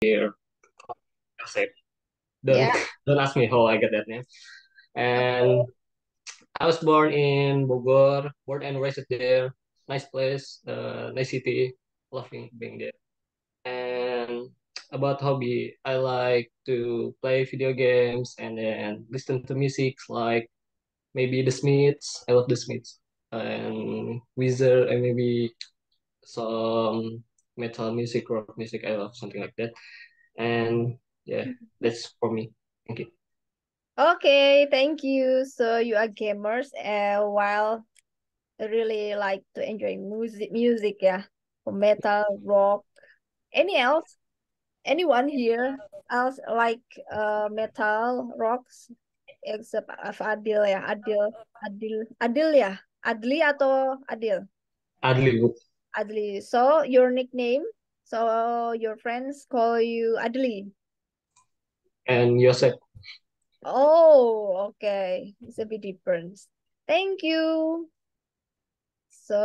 here. Asep. Don't Yeah. don't ask me how I got that name. And I was born in Bogor, born and raised there. Nice place, nice city. Loving being there. And about hobby, I like to play video games and then listen to music like maybe The Smiths. I love The Smiths and Weezer and maybe some metal music, rock music. I love something like that. And yeah, that's for me. Thank you. Okay, thank you. So you are gamers, while really like to enjoy music, yeah, metal, rock. Any else? Anyone here else like metal, rocks, except of Adil ya, Adil ya, Adli atau Adil? Adli Wood Adli. So your nickname, so your friends call you Adli. and Yosef. Oh, okay. It's a bit different. Thank you. So,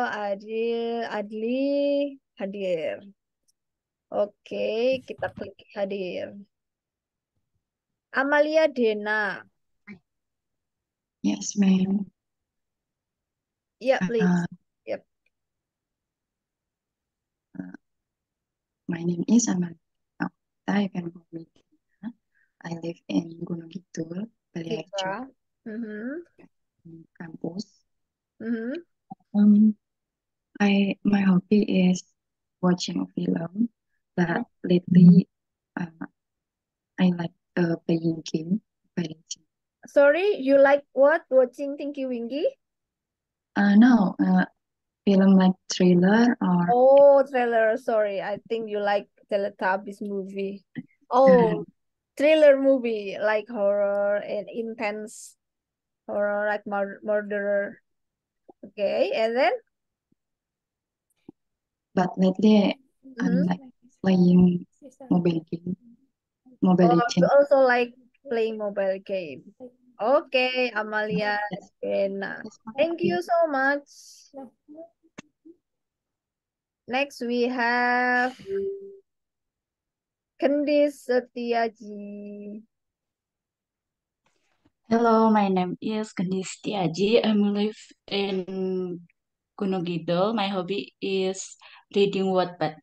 Adli hadir. Oke, kita klik hadir. Amalia Dena. Yes, ma'am. Yeah, please. Uh, Yep. my name is Amalia. You can call me Tina. I live in Gunung Kidul, Baliarjo, Tika. Mhm. campus. Mhm. Um, my hobby is watching a film, but lately I like playing game. Playing game. Sorry, you like what? Watching Tinky Winky? No, film like thriller or Oh, trailer. Sorry, I think you like Teletubbies movie. uh, Oh, thriller movie like horror and intense horror like murderer. Okay, and then but lately I'm mhm. like playing mobile game, Mobile Oh, you Legend. also like playing mobile game. Okay, Amalia That's, Dena. that's my Thank hobby. you so much. Next we have Kendis Setiaji. Hello, my name is Gendis Tiaji. I live in Gunung Kidul. My hobby is reading Wattpad.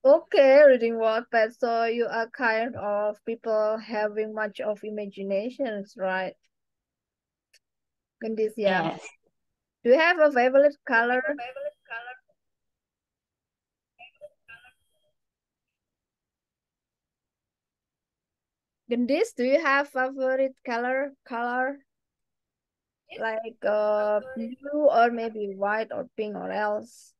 Okay, reading Wattpad. So you are kind of people having much of imaginations, right? Kendis, yeah. Yes. Do you have a favorite color? Gendis, do you have favorite color? Like blue or maybe white or pink or else?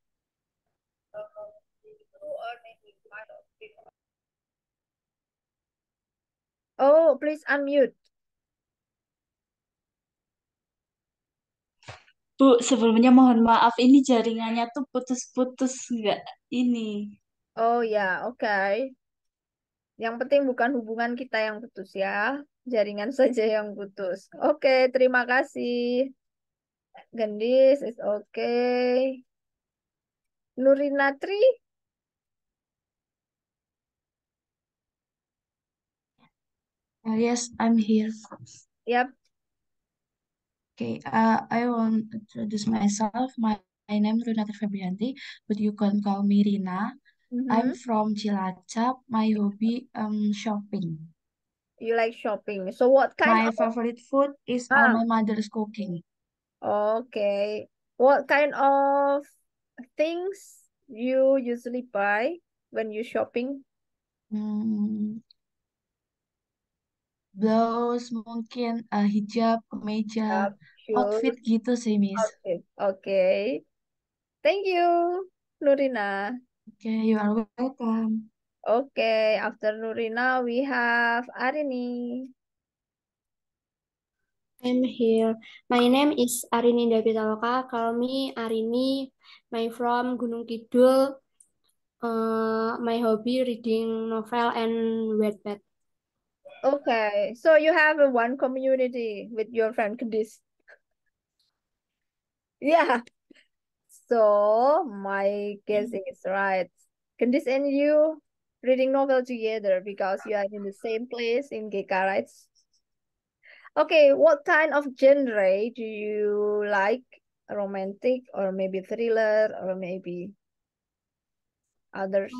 Oh, please unmute. Bu, sebelumnya mohon maaf, ini jaringannya tuh putus-putus nggak ini. Oh ya, oke. Yang penting bukan hubungan kita yang putus ya. Jaringan saja yang putus. Oke, terima kasih. Gendis is okay. Nurinatri, Yes, I'm here. yap. Okay, I want to introduce myself. My name is Runata Febrianti, but you can call me Rina. I'm Mhm. from Cilacap. My hobby shopping. You like shopping. So what kind My of favorite food is ah, my mother's cooking. okay. What kind of things you usually buy when you shopping? Hmm, blouse, mungkin hijab, kemeja, outfit Shoes, gitu sih, Miss. outfit. Okay. Thank you, Nurina. Okay, you are welcome. Okay, after Nurina, we have Arini. I'm here. My name is Arini Dapitaloka. Call me Arini. My from Gunung Kidul. My hobby reading novel and Wattpad. Okay, so you have a one community with your friend Kedis. Yeah, so my guess is right. Kedis and you, reading novel together because you are in the same place in GK, right? Okay, what kind of genre do you like? Romantic or maybe thriller or maybe others?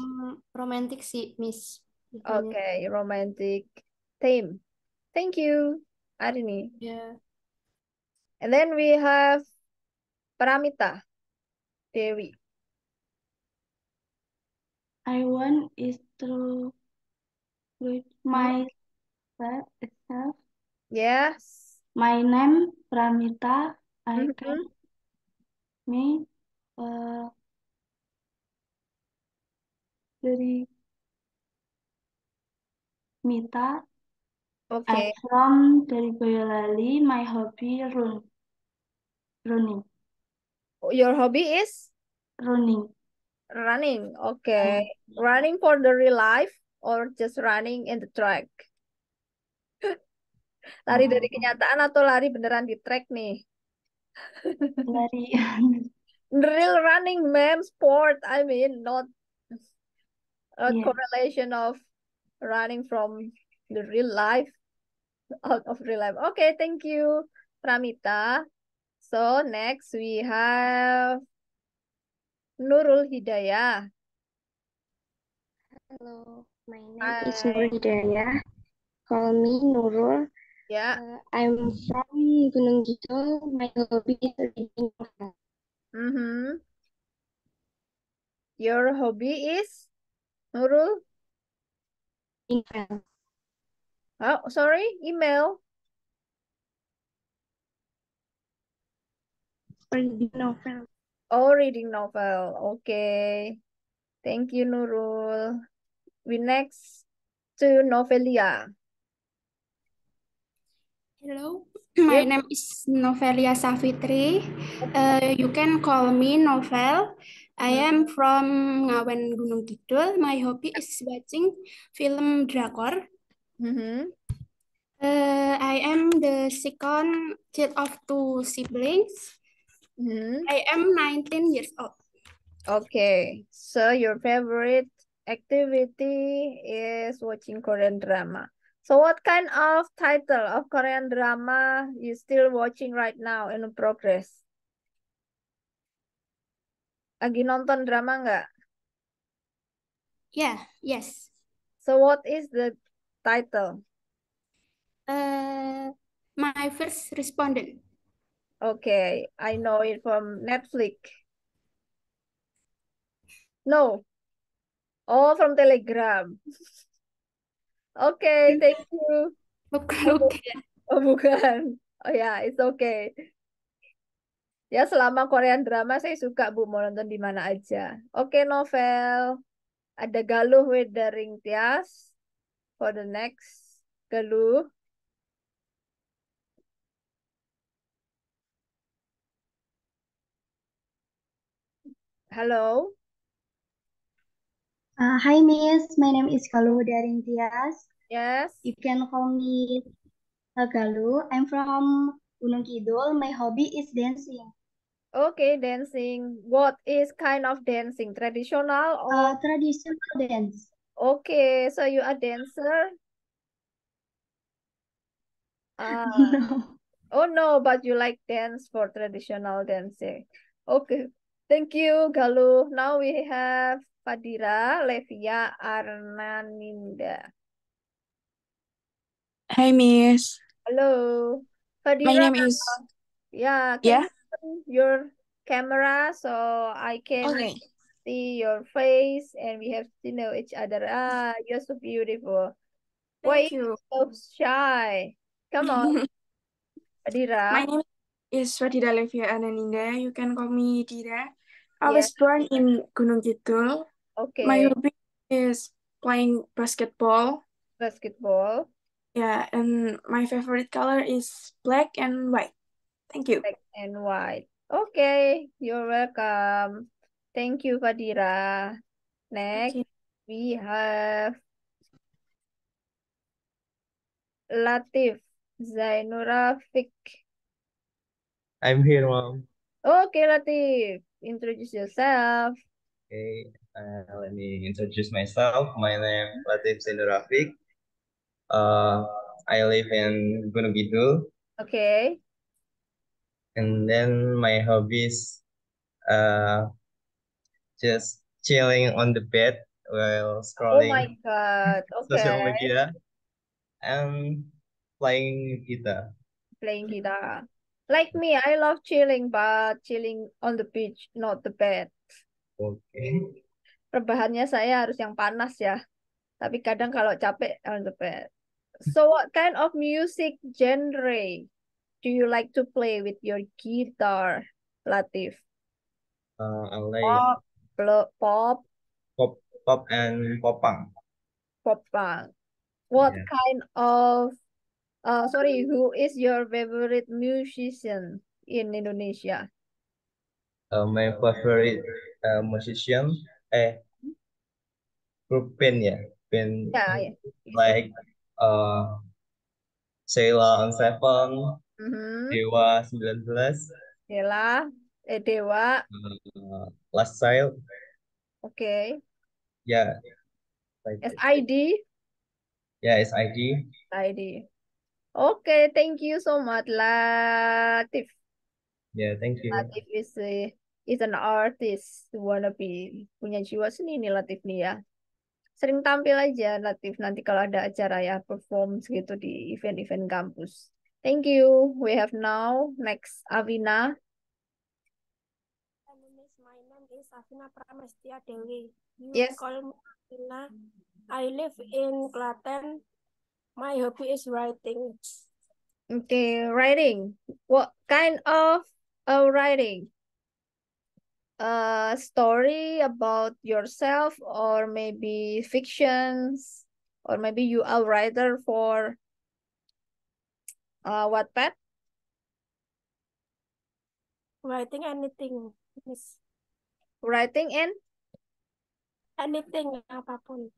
Romantic sih, Miss. Okay, romantic theme. Thank you, Arini. Yeah. And then we have Paramita Dewi. I want is to with myself itself. Yes. My name Pramita. I can Mhm. me uh, dari Mita. I'm Okay. from dari Boyolali. My hobby running. Your hobby is Running. running. Okay. Running for the real life or just running in the track? Lari dari kenyataan atau lari beneran di track nih? Lari. Real running, man, sport. I mean, not a Yeah. correlation of running from the real life out of real life. Okay, thank you, Pramita. So next we have Nurul Hidayah. Hello, my name is Hi. Nur Hidayah. Call me Nurul. Yeah. I'm from Gunung Kidul. My hobby is reading novel. Mm-hmm. Your hobby is Nurul? Novel. Oh, sorry, email. Reading novel. Oh, reading novel. Okay. Thank you, Nurul. We next to Novelia. Hello, my Yep. name is Novelia Savitri. You can call me Novel. I am from Ngawen Gunung Kidul. My hobby is watching film drakor. Mm-hmm. I am the second child of two siblings. Mm-hmm. I am 19 years old. Okay. So your favorite activity is watching Korean drama. So what kind of title of Korean drama you still watching right now in progress? Lagi nonton drama nggak? Yeah, yes. So what is the title? My first respondent. Okay, I know it from Netflix. No. Oh, from Telegram. Okay, thank you. Bukan. Oh, bukan. Oh ya, it's okay. Ya, selama Korean drama saya suka, Bu, mau nonton di mana aja. Oke, novel. Ada Galuh with Daring Tias for the next Galuh. Halo. Hi Miss, my name is Galuh Daring Tias. Yes. You can call me Galuh. I'm from Gunung Kidul. My hobby is dancing. Okay, dancing. What is kind of dancing? Traditional or? Traditional dance. Okay, so you are dancer? Ah, No. oh no, but you like dance for traditional dancing. Okay, thank you, Galuh. Now we have Fadira Levia Arnaninda. Hi, Miss. Hello, My Fadira. name is. Yeah, can Yeah. you turn your camera so I can Okay. see your face and we have to know each other? Ah, you're so beautiful. Why Thank you. so shy? Come on, Fadira. My name is Fadida Levia Ananinda. You can call me Dira. I Yeah, was born in Gunung Kidul. My okay. hobby is playing basketball. Basketball. Yeah, and my favorite color is black and white. Thank you. Black and white. Okay, you're welcome. Thank you, Fadira. Next, Okay. we have Latif Zainurafiq. I'm here, Mom. Okay, Latif, introduce yourself. Okay. Let me introduce myself. My name Latif Sindurafik. I live in Gunung Kidul, Okay. and then my hobbies uh just chilling on the bed while Oh my scrolling God. social Okay. media and playing guitar. Playing guitar. Like me, I love chilling, but chilling on the beach, not the bed. Okay. Rebahannya saya harus yang panas ya. Tapi kadang kalau capek on the bed. So what kind of music genre do you like to play with your guitar, Latif? I like Pop, pop, pop and pop punk. pop punk. What Yeah. kind of sorry, who is your favorite musician in Indonesia? My favorite musician, group band ya, band Yeah, yeah. like Sheila on Seven, Mm-hmm. Dewa 19, Dewa, Dewa. Last Child, Okay. ya, like that. SID, Ya, SID. ID. Okay, thank you so much, Latif. Ya, thank you. Latif is an artist, wanna be punya jiwa seni nih Latif nih ya. Sering tampil aja Latif nanti kalau ada acara ya perform gitu di event-event kampus. Thank you. We have now next Avina. My name is Afina Pramestia Dewi. You Yes. call me Afina. I live in Klaten. My hobby is writing. Okay, writing. What kind of writing? A story about yourself, or maybe fictions, or maybe you are a writer for Wattpad? Writing anything, Miss. Writing in? Anything, apapun.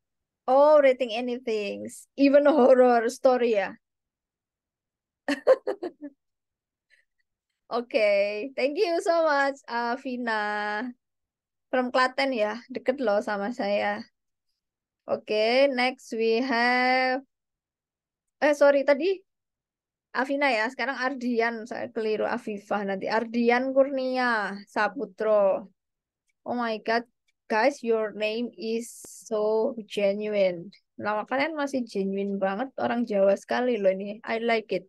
Oh, writing anything, even horror story ya. Okay, thank you so much, Vina. From Klaten ya, deket loh sama saya. Okay, next we have, sorry tadi Avina ya, sekarang Ardian, saya keliru Afifah nanti. Ardian Kurnia Saputro. Oh my God, guys, your name is so genuine. Nama kalian masih genuine banget, orang Jawa sekali loh ini. I like it.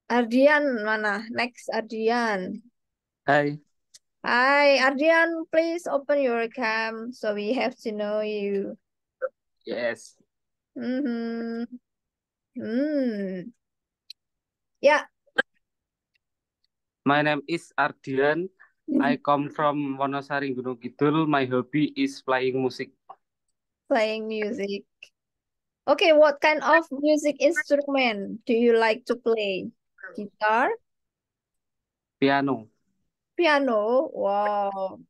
Ardian mana? Next, Ardian. Hai, Hi, Ardian, please open your cam so we have to know you. yes. Hmm. Hmm. Ya, My name is Ardian. I come from Wonosari, Gunung Kidul. My hobby is playing music, playing music. Okay, what kind of music instrument do you like to play? Guitar, piano. piano. Wow.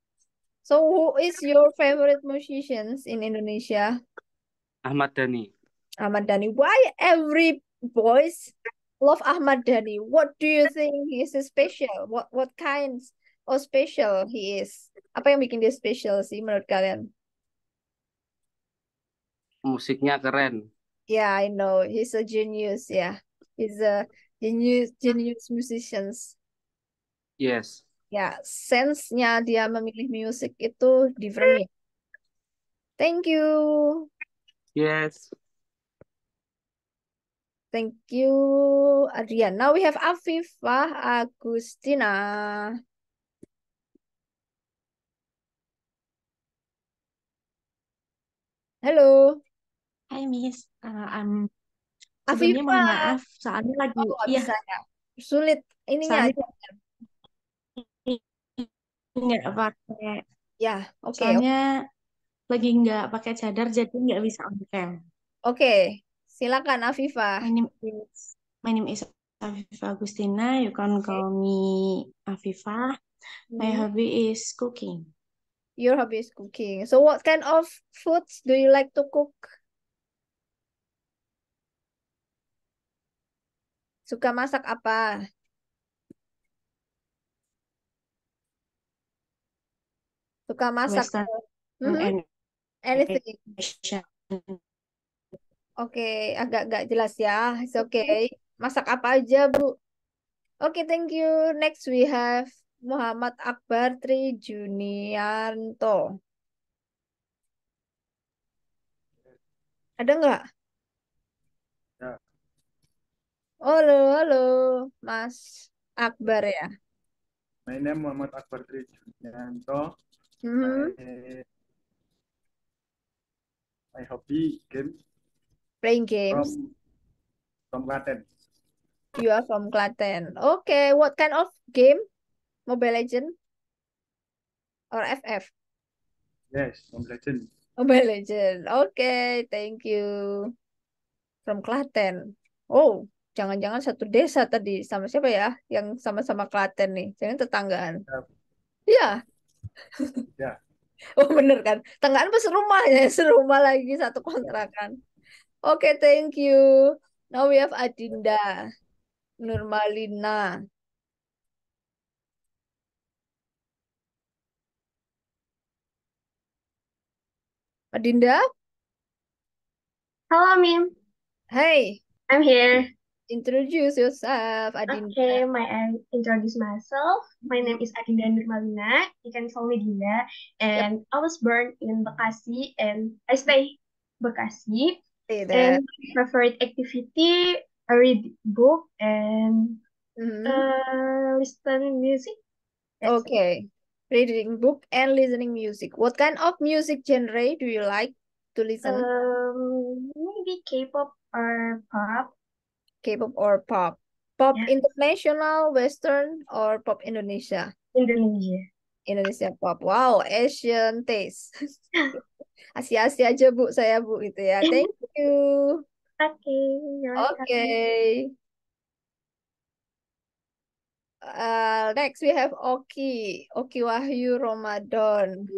So who is your favorite musicians in Indonesia? Ahmad Dhani. Ahmad Dhani. Why every boys love Ahmad Dhani? What do you think is special? What kinds of special he is? Apa yang bikin dia special sih menurut kalian? Musiknya keren. Yeah, I know. He's a genius, yeah. He's a genius musicians. Yes. Ya, sense-nya dia memilih musik itu different ya. Thank you. Yes. Thank you, Adrian. Now we have Afifah Agustina. Halo, Hai Miss, sebelumnya mohon Afifah. maaf soalnya lagi Oh, nggak iya bisa ya. Sulit ininya soalnya aja. nggak pakai Ya, oke. soalnya lagi nggak pakai cadar jadi nggak bisa on cam. Oke. Silakan Afifah. My name is Afifa Agustina. You can call me Afifa. My hobby is cooking. Your hobby is cooking. So what kind of foods do you like to cook? Suka masak apa? Suka masak. Western Mhm. and Anything. Asian. Oke, agak-agak jelas ya. It's okay. Masak apa aja, Bu? Oke, thank you. Next we have Muhammad Akbar Tri Junianto. Ada nggak? Ya, Halo, halo, Mas Akbar ya. my name Muhammad Akbar Tri Junianto. Mhm. My hobby game Playing games. from Klaten. You are from Klaten. Okay, what kind of game? Mobile Legend or FF? Yes, Mobile Legend. Mobile Legend. Okay, thank you. From Klaten. Oh, jangan-jangan satu desa tadi sama siapa ya? Yang sama-sama Klaten nih. Jangan tetanggaan. Ya, Iya. ya. Oh, bener kan? Tetanggaan pas serumah ya, serumah lagi satu kontrakan. Oke, thank you. Now we have Adinda Nurmalina. Adinda, Hello, Mim. hey, I'm here. introduce yourself, Adinda. Okay, I introduce myself. My name is Adinda Nurmalina. You can call me Dinda. And I was born in Bekasi and I stay Bekasi. Say And that. my favorite activity, I read book and Mhm. listen music. That's it. Okay. Reading book and listening music. What kind of music genre do you like to listen? Maybe K-pop or pop. K-pop or pop? Pop Yeah. international, Western, or pop Indonesia? Indonesia. Indonesia pop. Wow, Asian taste. Asia-Asia aja Bu, saya Bu itu ya. Thank you. Okay, you're welcome. Okay. Next we have Oki. Oki Wahyu Ramadan.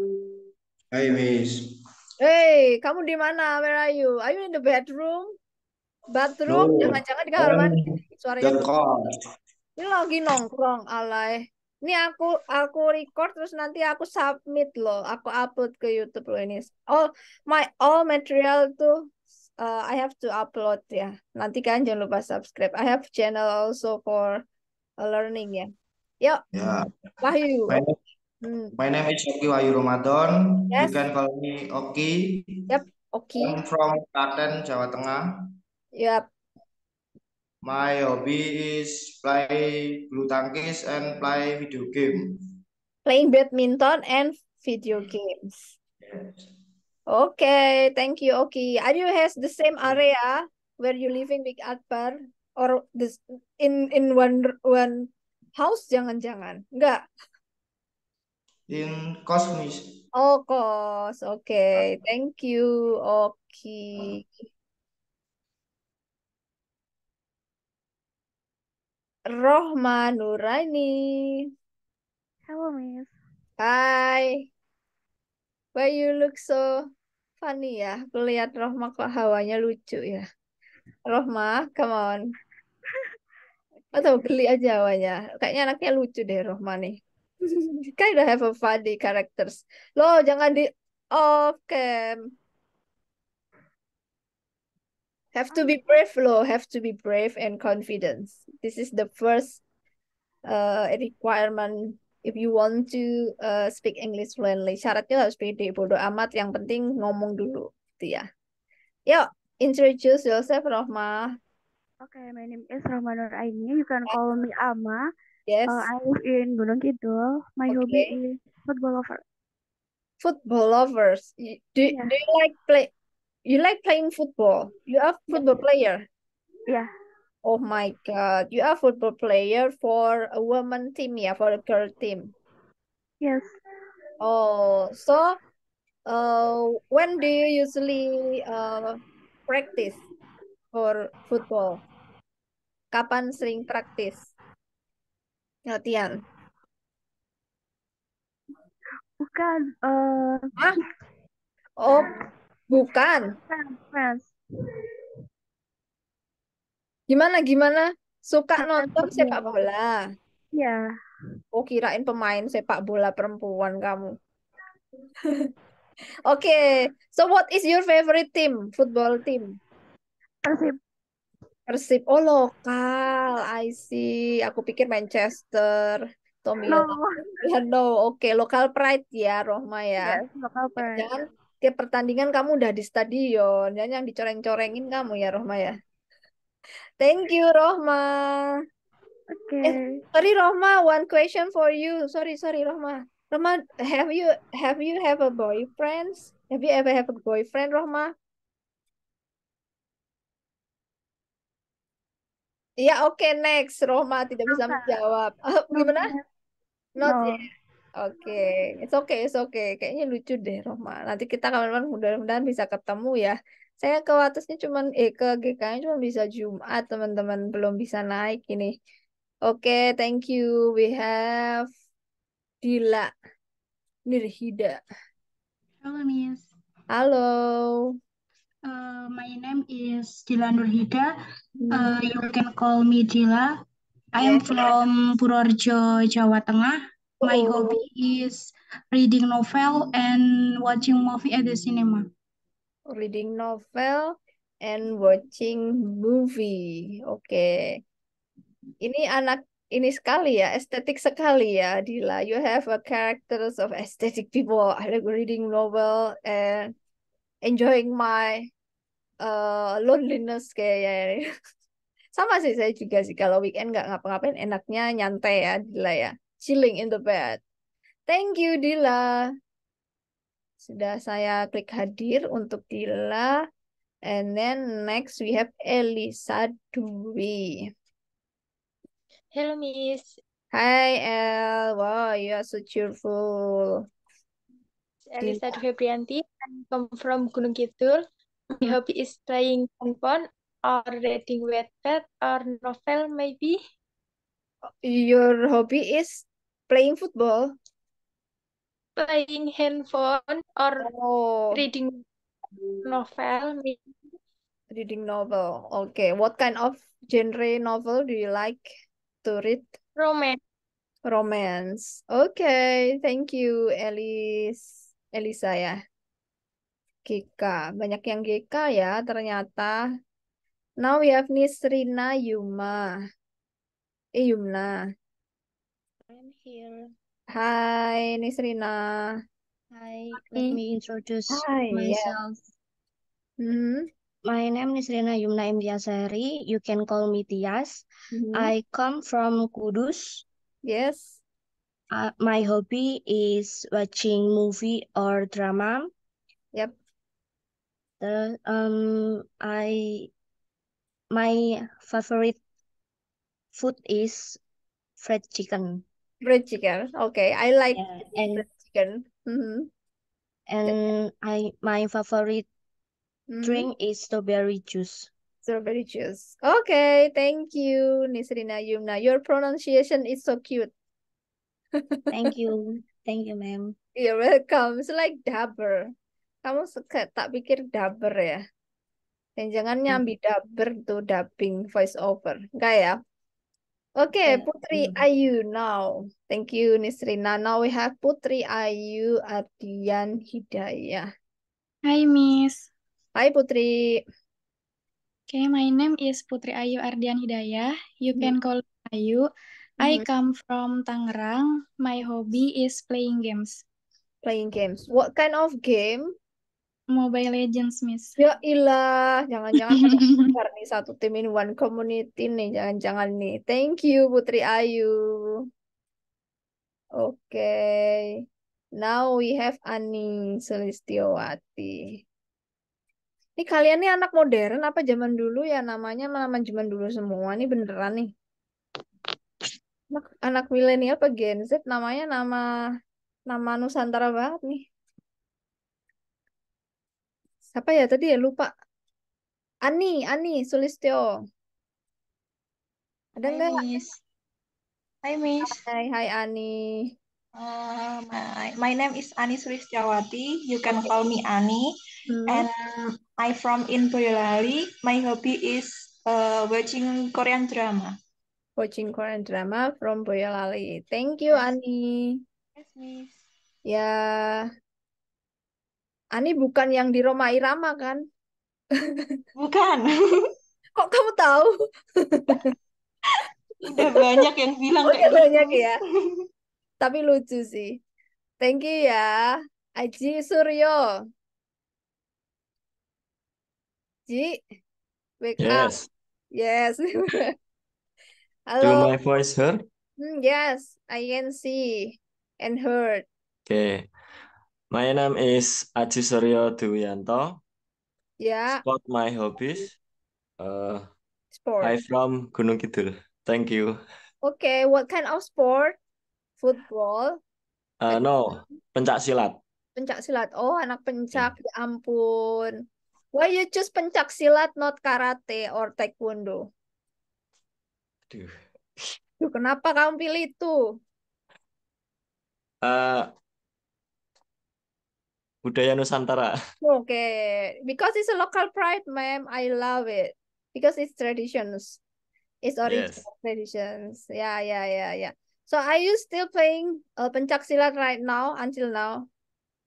Hai Miss. Hey, kamu di mana? Where are you? Are you in the bedroom? Bathroom? No, Jangan-jangan di kamar mandi. Suaranya the tuh. car. Ini lagi nongkrong, alay. Ini aku record terus nanti aku submit loh. Aku upload ke YouTube loh ini. All material tuh I have to upload ya. Nanti kan jangan lupa subscribe. I have channel also for learning ya. Yuk, Ya. Wahyu. My, my name is Oki Wahyu Ramadan. You Yes. can call me Oki. Yep, Oki. I'm from Klaten, Jawa Tengah. Yep. My hobby is play bulu tangkis and play video game. Playing badminton and video games. Okay, thank you, Oki. Are you has the same area where you living with Akbar or this in one house? Jangan-jangan. Enggak. In Kosmis. Oh, kos. Okay, thank you, Oki. Rohma Nuraini. Hello, Miss. Hi. Why you look so funny ya? Aku lihat Rohma kok hawanya lucu ya. Rohma, come on. Atau geli aja hawanya. Kayaknya anaknya lucu deh Rohma nih. Kind of have a funny characters. Loh, jangan di off cam. Have to be brave loh. Have to be brave and confidence. This is the first requirement if you want to speak English fluently. Syaratnya harus pede, bodo amat. Yang penting ngomong dulu, gitu ya. Yuk, introduce yourself, Rohma. Okay, my name is Rahma Nur Aini. You can call me Ama. Yes. I live in Gunung Kidul. My hobby is football lover. Football lovers. Do you like play? You like playing football? You are football player. Yeah. Oh my God, you are football player for a woman team, yeah, for a girl team. Yes. Oh, so when do you usually practice for football? Kapan sering praktis? Latihan? Bukan. Hah? Oh, bukan. Fans. Gimana? Suka nonton sepak bola? Iya. Oh, kirain pemain sepak bola perempuan kamu. Okay, so what is your favorite team, football team? Persib. Persib. Oh, lokal. I see. Aku pikir Manchester, atau No. Milan. Ya, no. Oke, lokal pride ya, Rohma ya. Yes, local pride. Jangan tiap pertandingan kamu udah di stadion. Jangan yang dicoreng-corengin kamu ya, Rohma ya. Thank you, Rohma. Okay. Sorry, Rohma. One question for you. Sorry, Rohma. Rohma, have a boyfriend? Have you ever have a boyfriend, Rohma? Ya, oke, next. Roma tidak bisa menjawab. Gimana? Not No. yet. Oke, it's okay. Kayaknya lucu deh, Roma. Nanti kita kawan-kawan mudah-mudahan bisa ketemu ya. Saya ke Watasnya ke GK-nya cuma bisa Jumat, teman-teman belum bisa naik ini. Oke, thank you. We have Dila Nirhida. Hello, Miss. Halo. My name is Dila Nurhida. You can call me Dila. I am from Purworejo, Jawa Tengah. My hobby is reading novel and watching movie at the cinema. Reading novel and watching movie. Oke. Ini anak ini sekali ya, estetik sekali ya, Dila. You have a characters of aesthetic people. I like reading novel and enjoying my loneliness kayaknya. Sama sih saya juga sih kalau weekend nggak ngapa-ngapain enaknya nyantai ya, Dila ya. Chilling in the bed. Thank you, Dila. Sudah saya klik hadir untuk Dila. And then next we have Elisa Dwi. Hello, Miss. Hi, El. Wow, you are so cheerful. Elisa Febrianti. I come from Gunung Kidul. My hobby is playing handphone or reading Wattpad or novel, maybe. Your hobby is playing football? Playing handphone or reading novel, maybe. Reading novel. Okay. What kind of genre novel do you like to read? Romance. Romance. Okay. Thank you, Elisa ya. GK. Banyak yang GK ya ternyata. Now we have Nisrina Yuma. Yumna. I'm here. Hi, Nisrina. Hi, let me introduce Hi, myself. Mm-hmm. My name is Rina Yumna Imtiasari. You can call me Tias. I come from Kudus. Yes. My hobby is watching movie or drama. Yep. My favorite food is fried chicken. Fried chicken. Okay, I like and fried chicken. Mm-hmm. And my favorite drink is strawberry juice. Strawberry juice. Okay, thank you, Nisrina Yumna. Your pronunciation is so cute. Thank you, ma'am. You're welcome. It's like dabber. Kamu tak pikir dabber ya? Dan jangan nyambi dabber tuh dubbing voice over. Enggak ya? Okay, Putri Ayu now. Thank you, Nisrina. Now we have Putri Ayu Ardian Hidayah. Hi, Miss. Hi, Putri. Okay, my name is Putri Ayu Ardian Hidayah. You can call me Ayu. I come from Tangerang. My hobby is playing games. Playing games. What kind of game? Mobile Legends, Miss. Ya ilah, jangan-jangan ada nih satu tim in one community nih, jangan-jangan nih. Thank you, Putri Ayu. Okay. Now we have Ani Sulistiowati. Ini kalian nih anak modern apa zaman dulu ya, namanya nama zaman dulu semua nih beneran nih. Anak milenial apa Gen Z namanya nama Nusantara banget nih. Siapa ya tadi ya lupa. Ani Sulistyo. Ada nggak? Hi, Miss. Hai Ani. My name is Ani Sulistyawati. You can call me Ani. And I from in Boyolali. My hobby is watching Korean drama. Watching Korean drama from Boyolali. Thank you, Ani. Yes, Miss. Ya, Ani bukan yang di Roma Irama kan? Bukan. Kok kamu tahu? Udah banyak yang bilang Udah kayak gitu. banyak ya. Tapi lucu sih. Thank you ya. Aji Suryo. Ji, wake up. Yes. Yes. Do Halo. my voice heard? Yes, I can see and heard. Okay. My name is Aji Suryo Dwianto. Ya, Spot my hobbies. sport. I from Gunung Kidul. Thank you. Okay, what kind of sport? Football, No, pencak silat. pencak silat. Oh, anak pencak, ya ampun. Why you choose pencak silat, not karate or taekwondo? Aduh. Duh, kenapa kamu pilih itu? Budaya Nusantara. Okay, because it's a local pride, ma'am. I love it because it's traditions. It's original traditions. Yeah. So are you still playing pencak silat right now until now?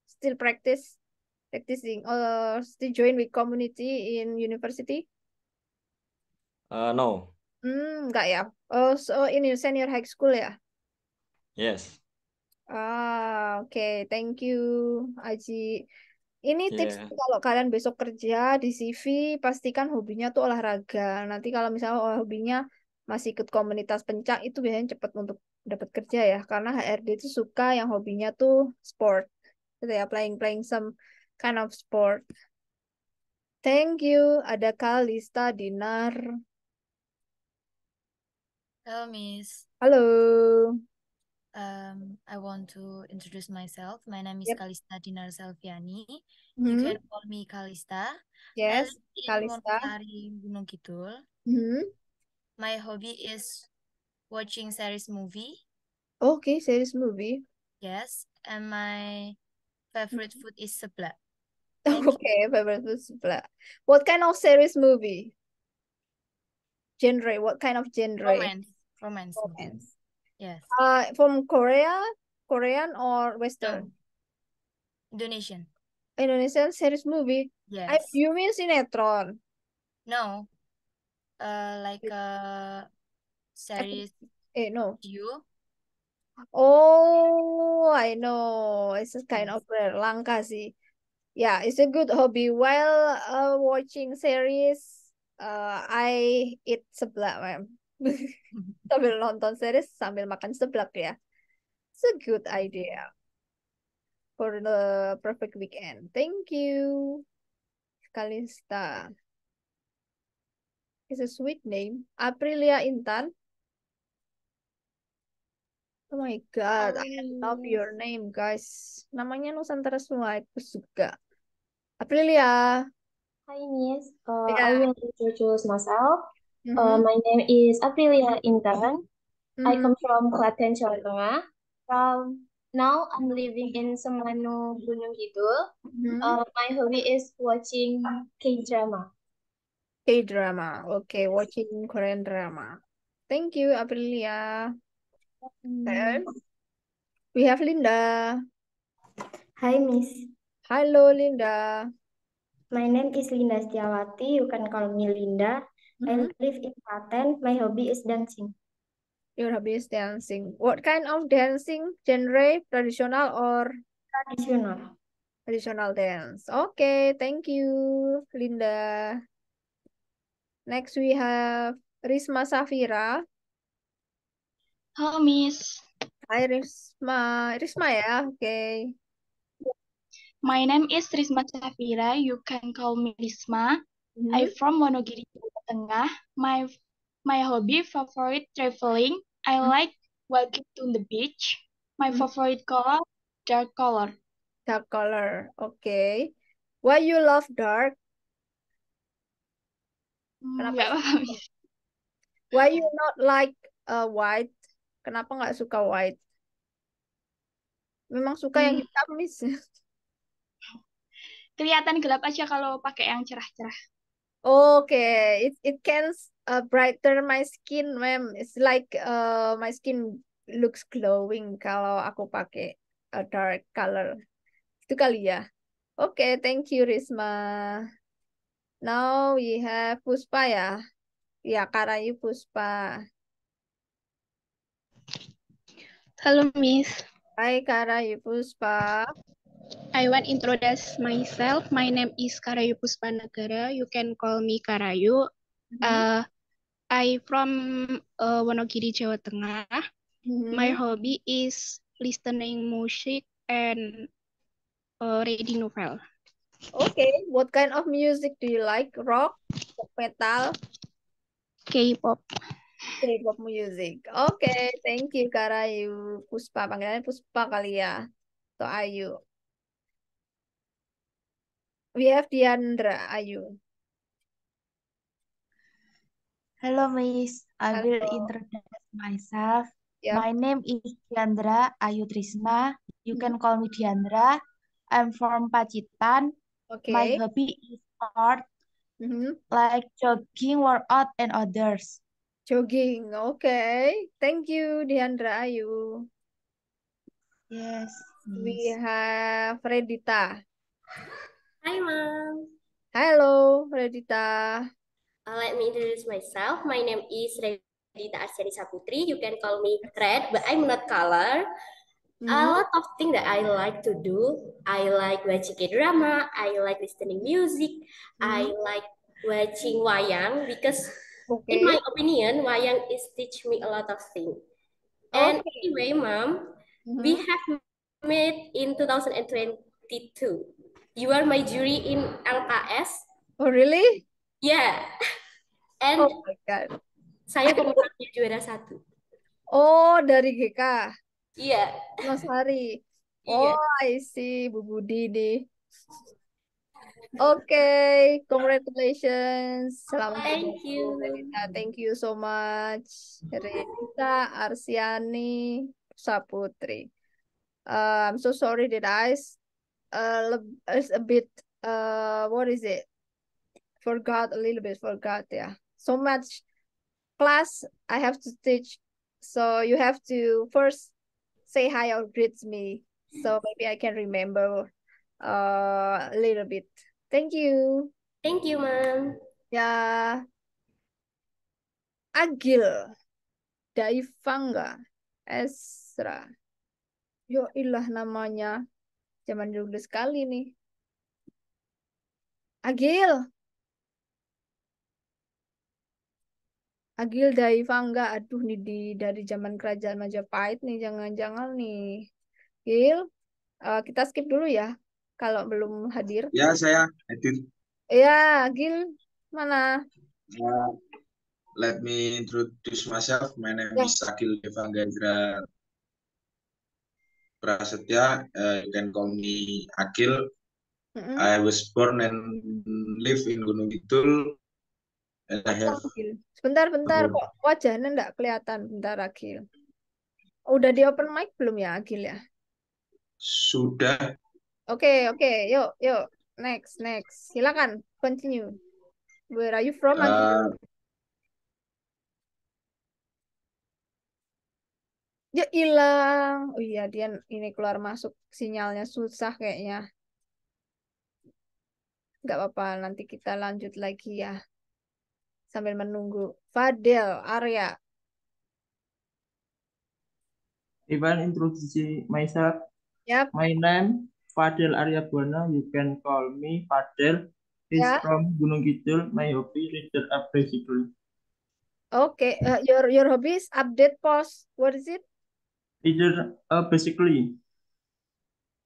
Still practicing or still join with community in university? No. Enggak ya. Oh, so ini senior high school ya? Yes. Oke. Thank you, Aji. Ini tips Yeah. kalau kalian besok kerja di CV, pastikan hobinya tuh olahraga. Nanti kalau misalnya hobinya masih ikut komunitas pencak, itu biasanya cepat untuk dapat kerja ya. Karena HRD itu suka yang hobinya tuh sport. Gitu ya, playing some kind of sport. Thank you. Ada Kalista Dinar. Hello, Miss. Halo. I want to introduce myself. My name is Yep. Kalista Dinar Selviani. You Mhm. can call me Kalista. I Yes, live in Kalista. Wonosari, Gunung Kidul. Mhm. My hobby is watching series movie. Okay, series movie. Yes, and my favorite food is seblak. Thank you. Okay, favorite food sebelah. What kind of series movie? Genre, what kind of genre? Romance movie. Romance. Yes. From Korean or Western? Indonesian. Indonesian series movie. Yes. You mean sinetron? No. Like a series No. you. Oh, I know. It's a kind of rare, langka sih. Yeah, it's a good hobby. While watching series, I eat seblak, ma'am. Sambil nonton series, sambil makan seblak ya. It's a good idea for the perfect weekend. Thank you, Kalista. It's a sweet name. Aprilia Intan. Oh my God, I love your name, guys. Namanya Nusantara semua, aku suka. Aprilia. Hi, Miss. I Yeah. will introduce myself. Mhm. My name is Aprilia Intan. I Mhm. come from Klaten, Jawa Tengah. Now I'm living in Semanu, Gunung Kidul. Mhm. My hobby is watching K-drama. K-drama. Okay, watching Korean drama. Thank you, Aprilia. And we have Linda. Hi, Miss. Hello, Linda. My name is Linda Setiawati. You can call me Linda. I live in Klaten. My hobby is dancing. Your hobby is dancing. What kind of dancing? Genre? Traditional or? Traditional. Traditional dance. Okay, thank you, Linda. Next we have Risma Safira. Halo, Miss. Hi, Risma. Risma ya, okay. My name is Risma Safira. You can call me Risma. I'm from Wonogiri, Jawa Tengah. My hobby, favorite traveling. I like walking to the beach. My favorite color, dark color. Dark color, okay. Why you love dark? Nggak paham. Why you not like white? Kenapa nggak suka white? Memang suka yang hitam, Miss. Kelihatan gelap aja kalau pakai yang cerah-cerah. Okay, it can brighter my skin, ma'am. It's like my skin looks glowing kalau aku pakai a dark color. Itu kali ya. Okay, thank you, Risma. Now we have Puspa ya. Ya, Karayu Puspa. Hello, Miss. Hai, Karayu Puspa. I want to introduce myself. My name is Karayu Puspanagara. You can call me Karayu. I from Wonogiri, Jawa Tengah. My hobby is listening music and reading novel. Okay, what kind of music do you like? Rock, metal, K-pop. K-pop music. Okay, thank you Karayu. Puspa, panggilannya Puspa kali ya. So Ayu. We have Diandra, Ayu. Hello, Miss. I will Hello. introduce myself. Yep. My name is Diandra Ayu Trisna. You can call me Diandra. I'm from Pacitan. My Okay. hobby is sport, like jogging, workout, and others. Jogging, okay. Thank you, Diandra Ayu. Yes, We Miss. have Redita. Hi, Mom. Hello, Redita. Let me introduce myself. My name is Redita Arsyani Saputri. You can call me Red, but I'm not color. A lot of things that I like to do. I like watching K-drama. I like listening music. I like watching wayang because, in my opinion, wayang is teach me a lot of things. And anyway, Mom, we have met in 2022. You are my jury in LKS. Oh, really? Yeah. And Oh my God. saya pemenangnya juara 1. Oh, dari GK. Iya. Mas Hari. Iya. Oh, I see, Bu Budi nih. Okay, congratulations. Selamat Thank you. Redita. Thank you so much. Redita Arsyani Saputri. I'm so sorry that is a bit what is it? Forgot a little bit, forgot, yeah. So much class I have to teach. So you have to first say hi or greet me. So maybe I can remember a little bit. Thank you. Thank you, Mom. Ya. Agil. Daifangga. Esra. Yo ilah namanya. Zaman dulu sekali nih. Agil. Agil Daifangga. Aduh nih dari zaman kerajaan Majapahit nih. Jangan-jangan nih. Gil. Kita skip dulu ya. Kalau belum hadir. Ya, saya hadir. Ya, Gil. Mana? Let me introduce myself. My name is Agil Devanggendra Prasetya. You can call me Agil. I was born and live in Gunung Kidul. And I have... Bentar, kok wajahnya enggak kelihatan. Bentar, Agil. Udah di open mic belum ya, Agil ya? Sudah. Oke, yuk. Next. Silakan, continue. Where are you from, Agil? Ya hilang. Oh iya, dia ini keluar masuk sinyalnya susah kayaknya. Nggak apa-apa, nanti kita lanjut lagi ya. Sambil menunggu. Fadel, Arya. If I introduce myself, Yep. My name Fadel Arya Buana. You can call me Fadel. Is from Gunung Kidul. My hobby reader basically. Okay, your hobbies update post. What is it? Reader basically.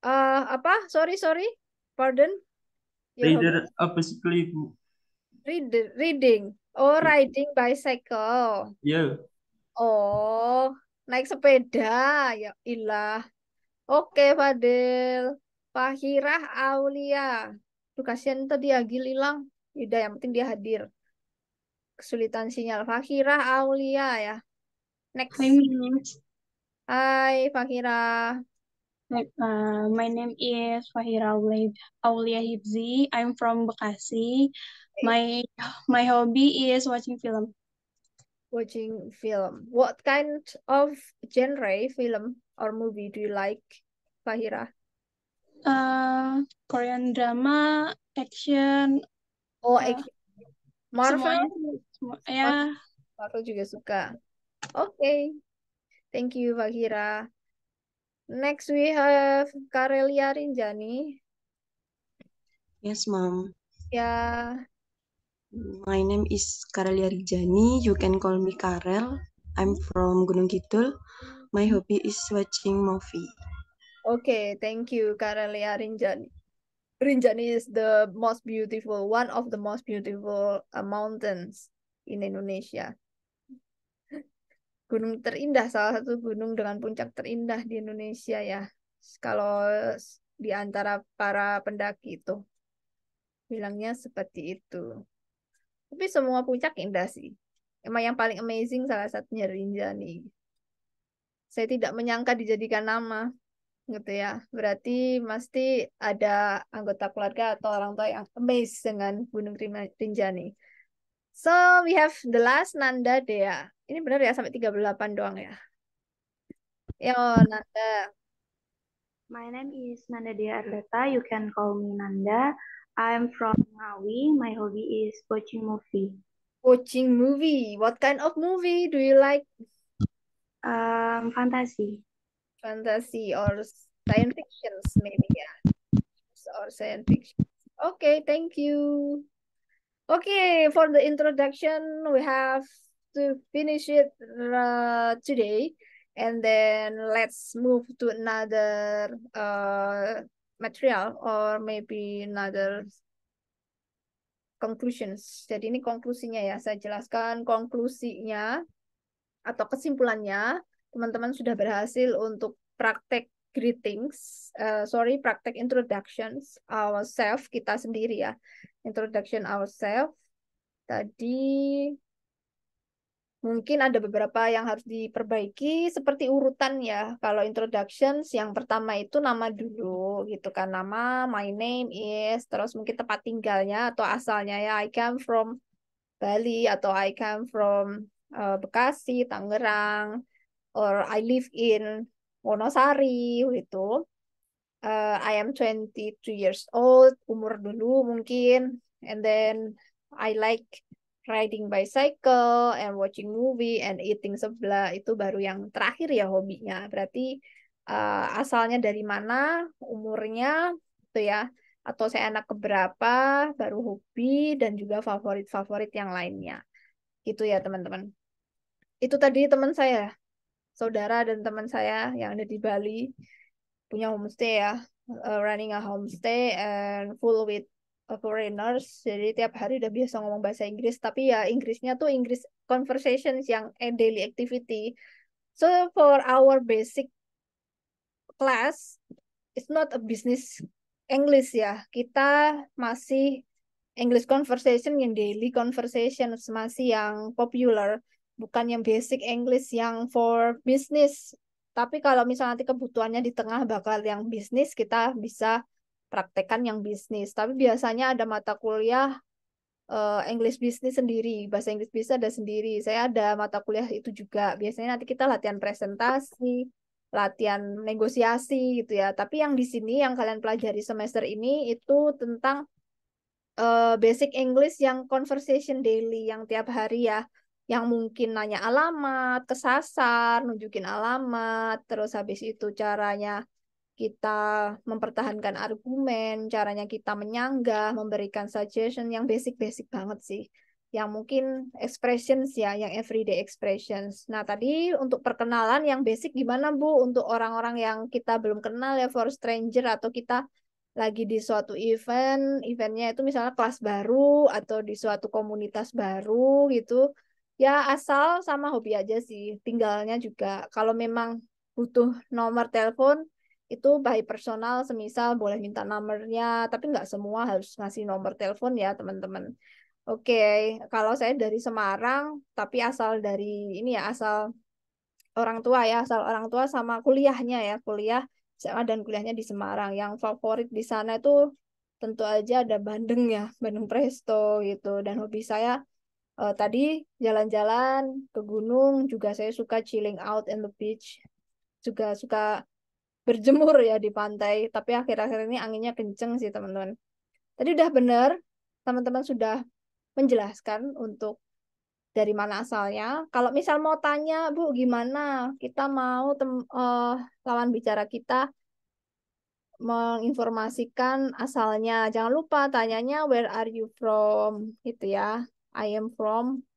Apa? Sorry. Pardon. Reader basically. Reading. Oh, riding bicycle. Yeah. Oh, naik sepeda. Ya ilah. Oke, Fadil. Fahirah Aulia. Tuh kasihan tadi Agil hilang. Udah, yang penting dia hadir. Kesulitan sinyal. Fahirah Aulia ya. Next. Hi, Miss. Hai, Fahirah. My name is Fahira Aulia Hibzi. I'm from Bekasi. My hobby is watching film. Watching film. What kind of genre film or movie do you like, Fahira? Korean drama, action, Oh, uh, action. Marvel? semuanya ya. Marvel juga suka. Oke. Thank you, Fakira. Next we have Karelia Rinjani. Yes, Mom. Ya, My name is Karelia Rijani. You can call me Karel. I'm from Gunung Kidul. My hobby is watching movie. okay. Thank you, Karelia Rinjani. Rinjani is the most beautiful, one of the most beautiful mountains in Indonesia. Gunung terindah, salah satu gunung dengan puncak terindah di Indonesia ya. Kalau di antara para pendaki itu. Bilangnya seperti itu. Tapi semua puncak indah sih. Emang yang paling amazing salah satunya Rinjani. Saya tidak menyangka dijadikan nama. Gitu ya. Berarti mesti ada anggota keluarga atau orang tua yang amazed dengan Gunung Rinjani. So, we have the last Nanda Dea. Ini benar ya sampai 38 doang ya. Yo, Nanda. My name is Nanda Dea Arleta. You can call me Nanda. I'm from Ngawi. My hobby is watching movie. Watching movie. What kind of movie do you like? Fantasy. Fantasy or science fiction, maybe ya. Or science fiction. Okay, thank you. Okay, for the introduction, we have to finish it today. And then let's move to another material or maybe another conclusions. Jadi ini konklusinya ya, saya jelaskan konklusinya atau kesimpulannya. Teman-teman sudah berhasil untuk praktek greetings, praktek introductions ourselves, kita sendiri ya. Introduction ourselves. Tadi mungkin ada beberapa yang harus diperbaiki seperti urutan ya. Kalau introductions yang pertama itu nama dulu gitu kan. Nama, my name is, terus mungkin tempat tinggalnya atau asalnya ya. I come from Bali atau I come from Bekasi, Tangerang, or I live in Wonosari gitu. I am 22 years old, umur dulu mungkin. And then I like riding bicycle and watching movie and eating sebelah. Itu baru yang terakhir ya hobinya. Berarti asalnya dari mana, umurnya itu ya. Atau saya anak keberapa, baru hobi dan juga favorit-favorit yang lainnya. Gitu ya teman-teman. Itu tadi teman saya, saudara dan teman saya yang ada di Bali. Punya homestay ya, running a homestay and full with foreigners. Jadi tiap hari udah biasa ngomong bahasa Inggris, tapi ya Inggrisnya tuh Inggris conversations yang daily activity. So for our basic class, it's not a business English ya. Kita masih English conversation yang daily conversations, masih yang popular, bukan yang basic English yang for business. Tapi kalau misalnya nanti kebutuhannya di tengah bakal yang bisnis, kita bisa praktekkan yang bisnis. Tapi biasanya ada mata kuliah English business sendiri, bahasa Inggris bisa ada sendiri. Saya ada mata kuliah itu juga. Biasanya nanti kita latihan presentasi, latihan negosiasi gitu ya. Tapi yang di sini yang kalian pelajari semester ini itu tentang basic English yang conversation daily, yang tiap hari ya. Yang mungkin nanya alamat, kesasar, nunjukin alamat, terus habis itu caranya kita mempertahankan argumen, caranya kita menyanggah, memberikan suggestion yang basic-basic banget sih. Yang mungkin expressions ya, yang everyday expressions. Nah, tadi untuk perkenalan yang basic gimana Bu? Untuk orang-orang yang kita belum kenal ya, for stranger atau kita lagi di suatu eventnya itu misalnya kelas baru atau di suatu komunitas baru gitu. Ya asal sama hobi aja sih. Tinggalnya juga kalau memang butuh nomor telepon itu by personal, semisal boleh minta nomornya, tapi nggak semua harus ngasih nomor telepon ya teman-teman. Oke, kalau saya dari Semarang, tapi asal dari ini ya, asal orang tua ya, asal orang tua sama kuliahnya ya, kuliah SMA dan kuliahnya di Semarang. Yang favorit di sana itu tentu aja ada Bandeng ya, Bandeng Presto gitu. Dan hobi saya tadi jalan-jalan ke gunung, juga saya suka chilling out in the beach, juga suka berjemur ya di pantai. Tapi akhir-akhir ini anginnya kenceng sih teman-teman. Tadi udah bener, teman-teman sudah menjelaskan untuk dari mana asalnya. Kalau misal mau tanya, Bu, gimana? Kita mau lawan bicara kita menginformasikan asalnya. Jangan lupa tanyanya where are you from gitu ya. I am from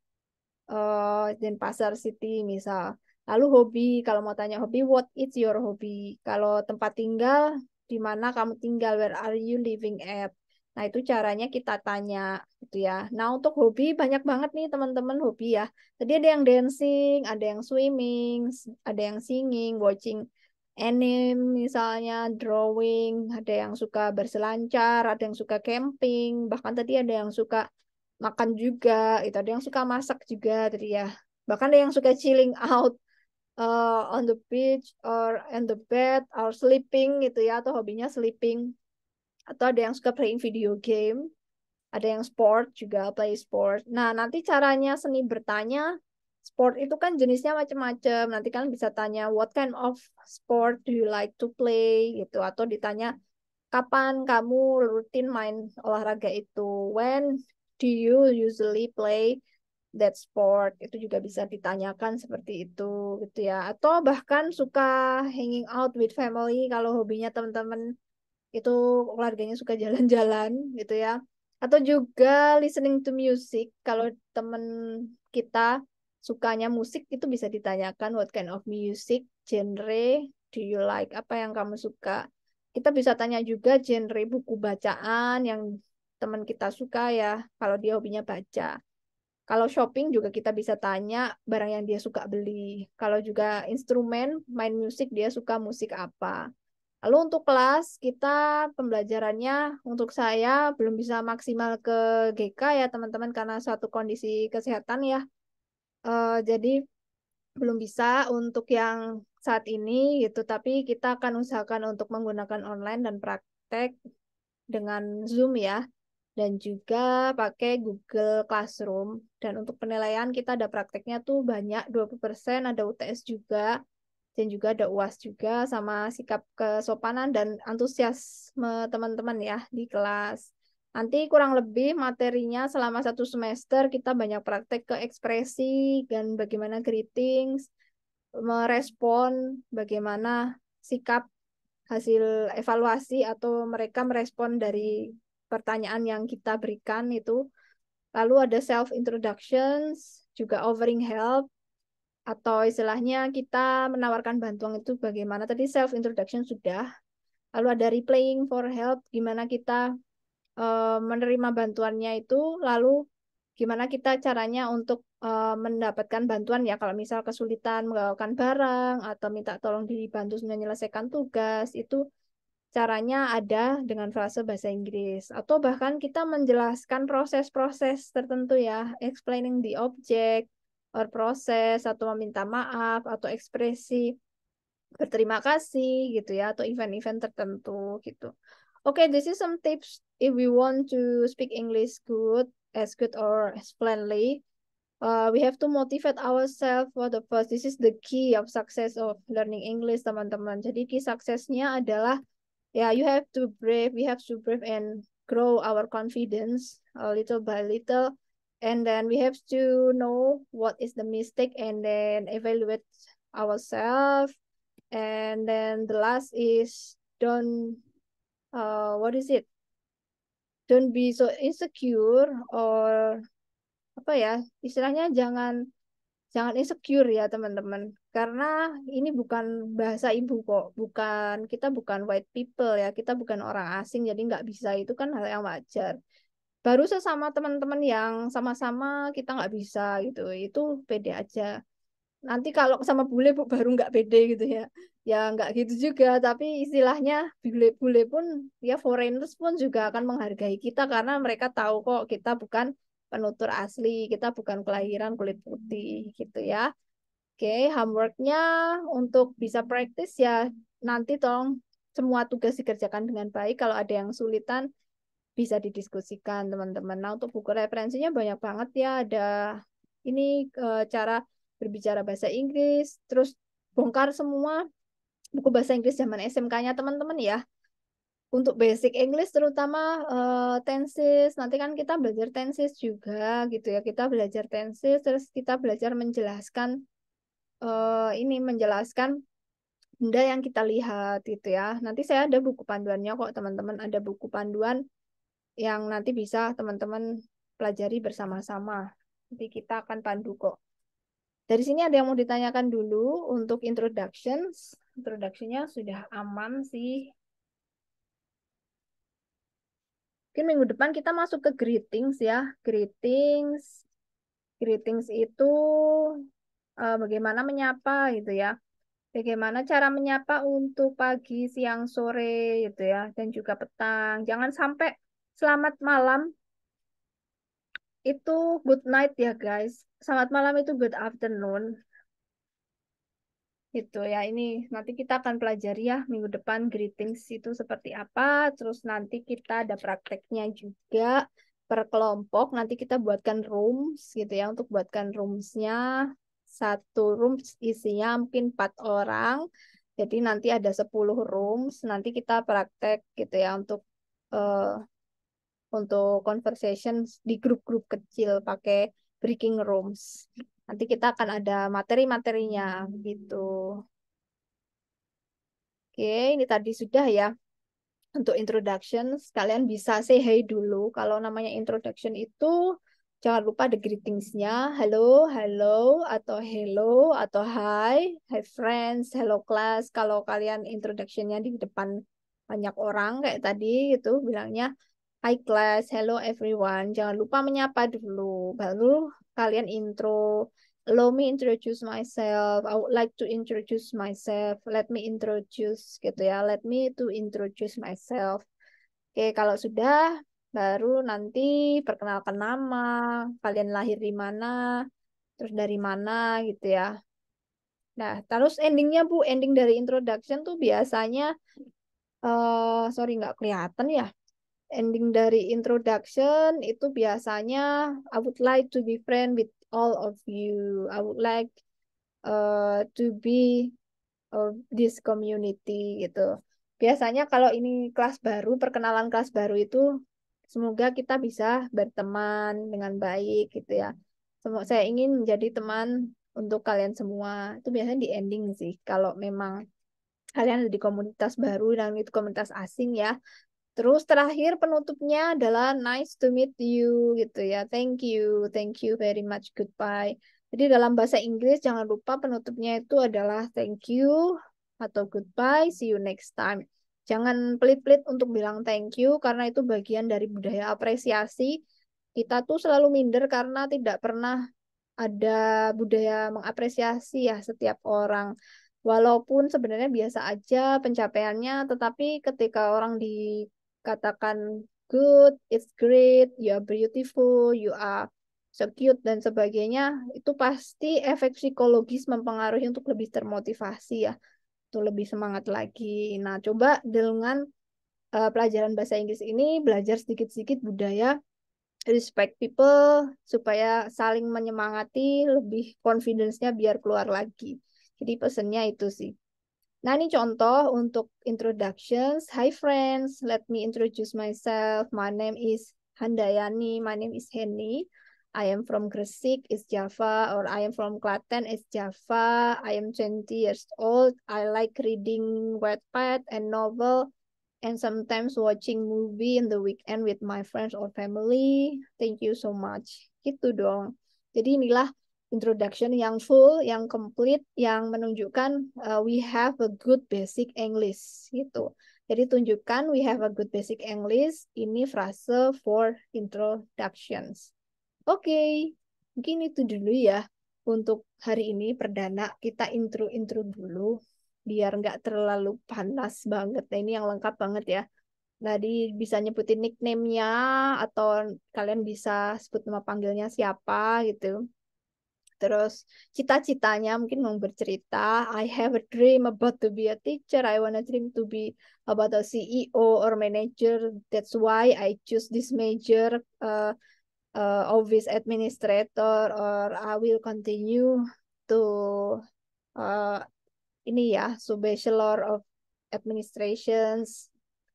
Denpasar City misal. Lalu hobi, kalau mau tanya hobi, what is your hobby? Kalau tempat tinggal, di mana kamu tinggal? Where are you living at? Nah, itu caranya kita tanya gitu ya. Nah, untuk hobi banyak banget nih teman-teman hobi ya. Tadi ada yang dancing, ada yang swimming, ada yang singing, watching anime misalnya, drawing, ada yang suka berselancar, ada yang suka camping, bahkan tadi ada yang suka makan juga, itu ada yang suka masak juga tadi ya. Bahkan ada yang suka chilling out on the beach or in the bed or sleeping gitu ya, atau hobinya sleeping. Atau ada yang suka playing video game, ada yang sport juga, play sport. Nah, nanti caranya seni bertanya, sport itu kan jenisnya macam-macam. Nanti kan bisa tanya, what kind of sport do you like to play gitu, atau ditanya kapan kamu rutin main olahraga itu, when do you usually play that sport, itu juga bisa ditanyakan seperti itu gitu ya. Atau bahkan suka hanging out with family, kalau hobinya teman-teman itu keluarganya suka jalan-jalan gitu ya. Atau juga listening to music, kalau teman kita sukanya musik, itu bisa ditanyakan what kind of music, genre do you like, apa yang kamu suka. Kita bisa tanya juga genre buku bacaan yang teman kita suka ya, kalau dia hobinya baca. Kalau shopping juga kita bisa tanya barang yang dia suka beli. Kalau juga instrumen, main musik, dia suka musik apa. Lalu untuk kelas, kita pembelajarannya untuk saya belum bisa maksimal ke GK ya teman-teman, karena suatu kondisi kesehatan ya. Jadi belum bisa untuk yang saat ini gitu, tapi kita akan usahakan untuk menggunakan online dan praktek dengan Zoom ya, dan juga pakai Google Classroom. Dan untuk penilaian kita ada prakteknya tuh banyak, 20%, ada UTS juga, dan juga ada UAS juga, sama sikap kesopanan dan antusiasme teman-teman ya di kelas. Nanti kurang lebih materinya selama 1 semester kita banyak praktek ke ekspresi dan bagaimana greetings, merespon, bagaimana sikap hasil evaluasi atau mereka merespon dari pertanyaan yang kita berikan itu. Lalu ada self introductions, juga offering help, atau istilahnya kita menawarkan bantuan itu bagaimana. Tadi self introduction sudah. Lalu ada replaying for help, gimana kita menerima bantuannya itu, lalu gimana kita caranya untuk mendapatkan bantuan ya, kalau misal kesulitan menggagalkan barang atau minta tolong dibantu menyelesaikan tugas, itu caranya ada dengan frase bahasa Inggris. Atau bahkan kita menjelaskan proses-proses tertentu ya, explaining the object or proses, atau meminta maaf, atau ekspresi berterima kasih gitu ya, atau event-event tertentu gitu. Okay, this is some tips if we want to speak English good or as friendly. We have to motivate ourselves for the first. This is the key of success of learning English, teman-teman. Jadi key suksesnya adalah ya, we have to brave and grow our confidence little by little. And then we have to know what is the mistake and then evaluate ourselves. And then the last is don't be so insecure, or apa ya istilahnya, jangan insecure ya teman-teman, karena ini bukan bahasa ibu kok, kita bukan white people ya, kita bukan orang asing, jadi nggak bisa, itu kan hal yang wajar. Baru sesama teman-teman yang sama-sama kita nggak bisa gitu, itu pede aja. Nanti kalau sama bule baru nggak pede gitu ya. Ya nggak gitu juga, tapi istilahnya bule pun ya, foreigners pun juga akan menghargai kita karena mereka tahu kok kita bukan penutur asli, kita bukan kelahiran kulit putih gitu ya. Oke, homeworknya untuk bisa praktis ya, nanti tolong semua tugas dikerjakan dengan baik. Kalau ada yang sulitan bisa didiskusikan teman-teman. Nah, untuk buku referensinya banyak banget ya, ada ini cara berbicara bahasa Inggris, terus bongkar semua buku bahasa Inggris zaman SMK-nya teman-teman ya. Untuk basic English terutama tenses, nanti kan kita belajar tenses juga gitu ya. Kita belajar tenses, terus kita belajar menjelaskan menjelaskan benda yang kita lihat gitu ya. Nanti saya ada buku panduannya kok teman-teman, ada buku panduan yang nanti bisa teman-teman pelajari bersama-sama. Nanti kita akan pandu kok. Dari sini ada yang mau ditanyakan dulu untuk introductions. Introduction-nya sudah aman sih. Mungkin minggu depan kita masuk ke greetings ya. Greetings. Greetings itu bagaimana menyapa gitu ya. Bagaimana cara menyapa untuk pagi, siang, sore gitu ya. Dan juga petang. Jangan sampai selamat malam itu good night ya guys. Selamat malam itu good afternoon. Gitu ya, ini nanti kita akan pelajari ya minggu depan greetings itu seperti apa. Terus nanti kita ada prakteknya juga per kelompok. Nanti kita buatkan rooms gitu ya. Untuk buatkan roomsnya, satu rooms isinya mungkin 4 orang. Jadi nanti ada 10 rooms. Nanti kita praktek gitu ya untuk conversation di grup-grup kecil pakai breaking rooms. Nanti kita akan ada materi-materinya gitu. Oke, ini tadi sudah ya. Untuk introduction, kalian bisa say hi dulu. Kalau namanya introduction itu, jangan lupa ada greetingsnya. Halo, halo, atau hello, atau hi, hi friends, hello class. Kalau kalian introductionnya di depan banyak orang kayak tadi, itu bilangnya hi class, hello everyone. Jangan lupa menyapa dulu. Baru kalian intro. Allow me introduce myself. I would like to introduce myself. Let me introduce gitu ya. Let me to introduce myself. Oke, kalau sudah baru nanti perkenalkan nama, kalian lahir di mana, terus dari mana gitu ya. Nah, terus endingnya Bu, ending dari introduction tuh biasanya sorry nggak kelihatan ya. Ending dari introduction itu biasanya I would like to be friend with all of you. I would like to be this community gitu. Biasanya kalau ini kelas baru, perkenalan kelas baru itu semoga kita bisa berteman dengan baik gitu ya. Saya ingin menjadi teman untuk kalian semua. Itu biasanya di ending sih. Kalau memang kalian ada di komunitas baru dan itu komunitas asing ya. Terus terakhir penutupnya adalah nice to meet you gitu ya. Thank you very much, goodbye. Jadi dalam bahasa Inggris jangan lupa penutupnya itu adalah thank you atau goodbye, see you next time. Jangan pelit-pelit untuk bilang thank you karena itu bagian dari budaya apresiasi. Kita tuh selalu minder karena tidak pernah ada budaya mengapresiasi ya setiap orang. Walaupun sebenarnya biasa aja pencapaiannya, tetapi ketika orang dikatakan good, it's great, you are beautiful, you are so cute, dan sebagainya, itu pasti efek psikologis mempengaruhi untuk lebih termotivasi ya, untuk lebih semangat lagi. Nah, coba dengan pelajaran bahasa Inggris ini, belajar sedikit-sedikit budaya respect people supaya saling menyemangati, lebih confidence-nya biar keluar lagi. Jadi pesennya itu sih. Nah, ini contoh untuk introductions. Hi friends, let me introduce myself. My name is Handayani. My name is Henny. I am from Gresik, is Java, or I am from Klaten, is Java. I am 20 years old. I like reading Wattpad and novel, and sometimes watching movie in the weekend with my friends or family. Thank you so much. Gitu dong. Jadi inilah introduction yang full, yang complete, yang menunjukkan we have a good basic English gitu. Jadi tunjukkan we have a good basic English. Ini frase for introductions. Oke, mungkin itu dulu ya untuk hari ini perdana. Kita intro dulu biar nggak terlalu panas banget. Nah, ini yang lengkap banget ya. Tadi bisa nyebutin nickname-nya atau kalian bisa sebut nama panggilnya siapa gitu. Terus cita-citanya mungkin mau bercerita. I have a dream about to be a teacher. I want a dream to be about a CEO or manager. That's why I choose this major, office administrator, or I will continue to ini ya, so Bachelor of Administrations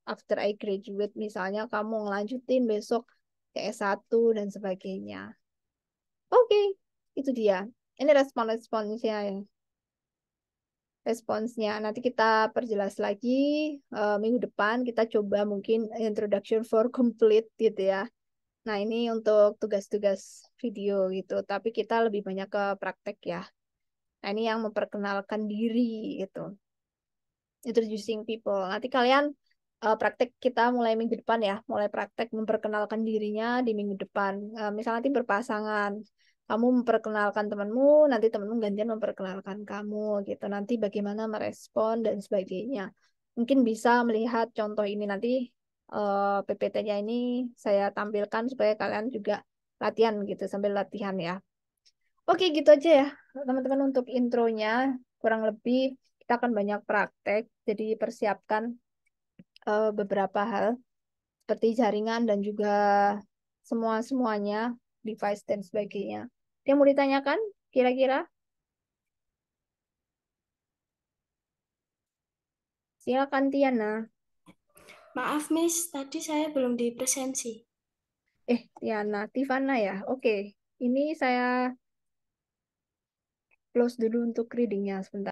after I graduate, misalnya kamu ngelanjutin besok ke S1 dan sebagainya. Oke, itu dia. Ini responsnya ya. Responsnya. Nanti kita perjelas lagi minggu depan kita coba mungkin introduction for complete gitu ya. Nah, ini untuk tugas-tugas video gitu, tapi kita lebih banyak ke praktek ya. Nah, ini yang memperkenalkan diri gitu. Introducing people. Nanti kalian praktek kita mulai minggu depan ya, mulai praktek memperkenalkan dirinya di minggu depan. Misalnya nanti berpasangan, kamu memperkenalkan temanmu, nanti temanmu gantian memperkenalkan kamu gitu. Nanti bagaimana merespon dan sebagainya. Mungkin bisa melihat contoh ini nanti PPT-nya ini saya tampilkan supaya kalian juga latihan gitu sambil latihan ya. Oke, gitu aja ya teman-teman untuk intronya. Kurang lebih kita akan banyak praktek, jadi persiapkan beberapa hal seperti jaringan dan juga semuanya, device dan sebagainya. Dia mau ditanyakan kira-kira? Silakan Tiana. Maaf Miss, tadi saya belum di presensi. Tiana, Tivana ya. Oke, ini saya close dulu untuk readingnya sebentar.